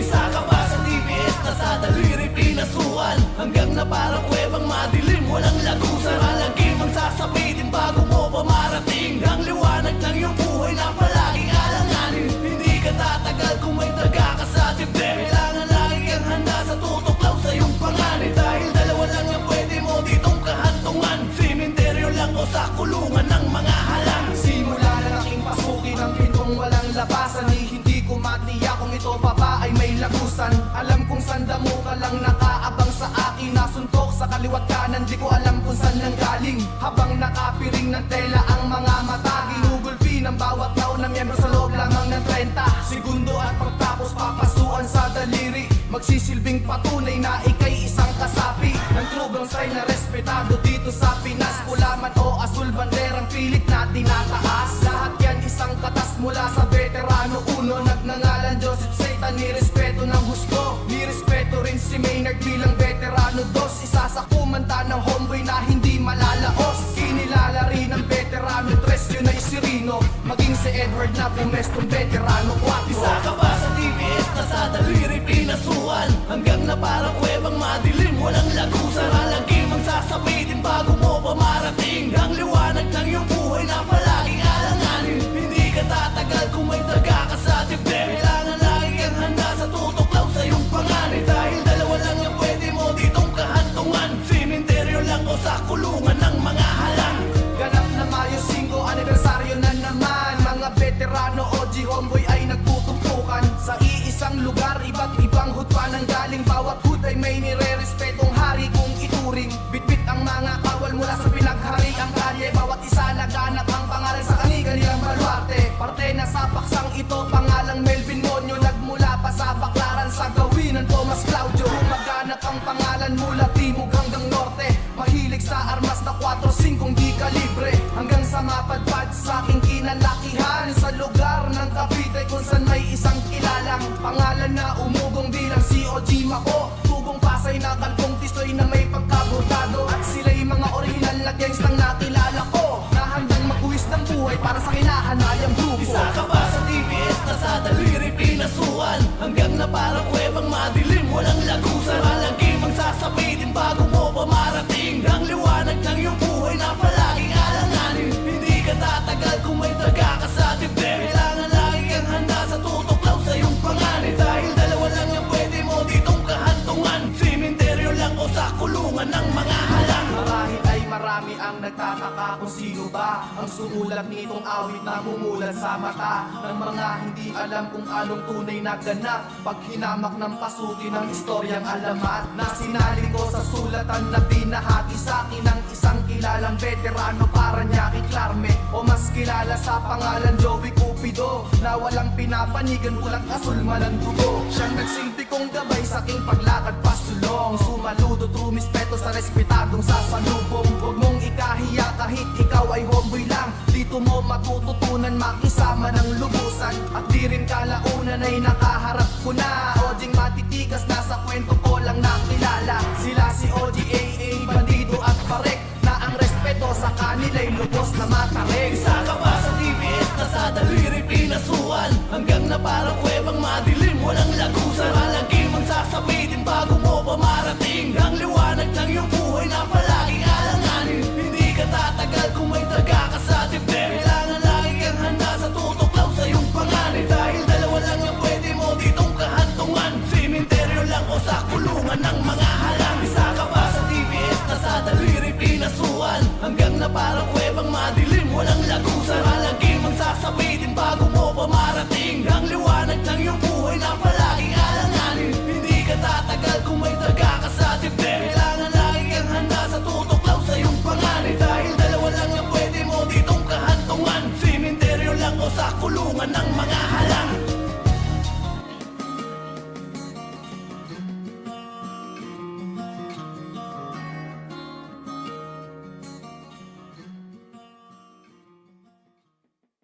Isa ka ba sa TBS na sa daliri pinasuan? Hanggang na parang kuwebang madilim, walang lagusan. Malagim ang sasabitin bago mo pa marating ang liwanag ng iyong buhay na palaging alanganin. Hindi ka tatagal kung may taga ka sa dibdib. Kailangan lagi kang handa sa tutuklaw sa iyong panganib. Dahil dalawa lang yung pwede mo ditong kahantungan, sementeryo lang o sa kulungan ng mga halang. Simula na aking pasukin ang pintong walang labasan, hindi ko matiyak kung ito pa ba ay may lagusan. Alam kong sandamo ka lang nakaabang sa akin, nasuntok sa kaliwat kanan, di ko alam kung saan nanggaling. Habang nakapiring ng tela ang mga mata, ginugulpi ng bawat taon na miyembro sa loob lamang ng 30 segundo. At pagtapos papasuan sa daliri, magsisilbing patunay na ika'y isang kasapi ng trubang style na respetado dito sa Pinas. Pula man o asul, banderang pilit na tinataas. Lahat yan isang katas mula sa veterano uno. Nagngangalan Joseph Satan, ni respeto ng husto, ni respeto rin si Maynard bilang veterano dos. Isa sa kumanta ng homeboy na hindi malalaos. Kinilala rin ng veterano tres, yun ay si Rino, maging si Edward na pumestong veterano 4. Isa ka ba sa TBS na sa daliri pinasuan? Hanggang na parang kuwebang madilim, walang lagusan. Malagim ang sasabitin bago mo pa marating ang liwanag ng iyong buhay na palaging alanganin. Hindi ka tatagal kung may taga ka sa dibdib. Kailangan lagi kang handa sa tutuklaw sa iyong panganib. Dahil dalawa lang yung pwede mo ditong kahantungan, sementeryo lang o sa kulungan ng mga halang. Ganap na Mayo 5, anibersaryo na naman. Mga veterano OG homeboy ay nagtutumpukan sa iisang lugar, iba't ibang hud pa nang galing. Bawat hud ay may nire-respetong hari kung ituring. Bitbit ang mga kawal mula sa pinaghari ang kalye. Bawat isa naganap ang pangalan sa kanilang baluarte. Parte na sa paksang ito, pangalang Melvin Monyo. Nagmula pa sa Baklaran sa gawin ng Tomas Claudio. Maganap ang pangalan mula timog hanggang norte. Mahilig sa armas na 4-5 di kalibre, hanggang sa mapadpad sa aking kinalakihan sa lugar ng Cavite kung saan may isang kilalang pangalan na umugong bilang si OG Mako. Tubong Pasay na kalbong tisoy na may pagkabordado, at sila'y mga original na gangstang nakilala ko, na handang magbuwis ng buhay para sa kinahanayang grupo. Isa ka ba sa TBS na sa daliri pinasuan? Hanggang na parang kuwebang madilim, walang lagusan. Malagim ang sasabitin bago mo pa marating ang liwanag ng iyong buhay na palaging alanganin. Hindi ka tatagal kung may taga ka sa dibdib. Kailangan lagi kang handa sa tutuklaw sa iyong panganib. Dahil dalawa lang yung pwede mo ditong kahantungan, sementeryo lang o sa kulungan ng mga halang. Marahil ay marami ang nagtataka kung sino ba ang sumulat nitong awit na mumulat sa mata ng mga hindi alam kung anong tunay na ganap. Pag hinamak ng pasuki ng istoryang alamat na sinali ko sa sulatan na binahagi sa akin ng isang kilalang veterano, Paranaque Clarme, o mas kilala sa pangalan Joey Cupido, na walang pinapanigan, kulak asul man ang dugo. Siyang nagsilbi kong gabay sa aking paglakad pasulong, sumaludo true mispeto sa respetadong sasalubong. Huwag mong ikahiya kahit ikaw ay homeboy lang, dito mo matututunan makisama ng lubusan. At di rin kalaunan ay nakaharap ko na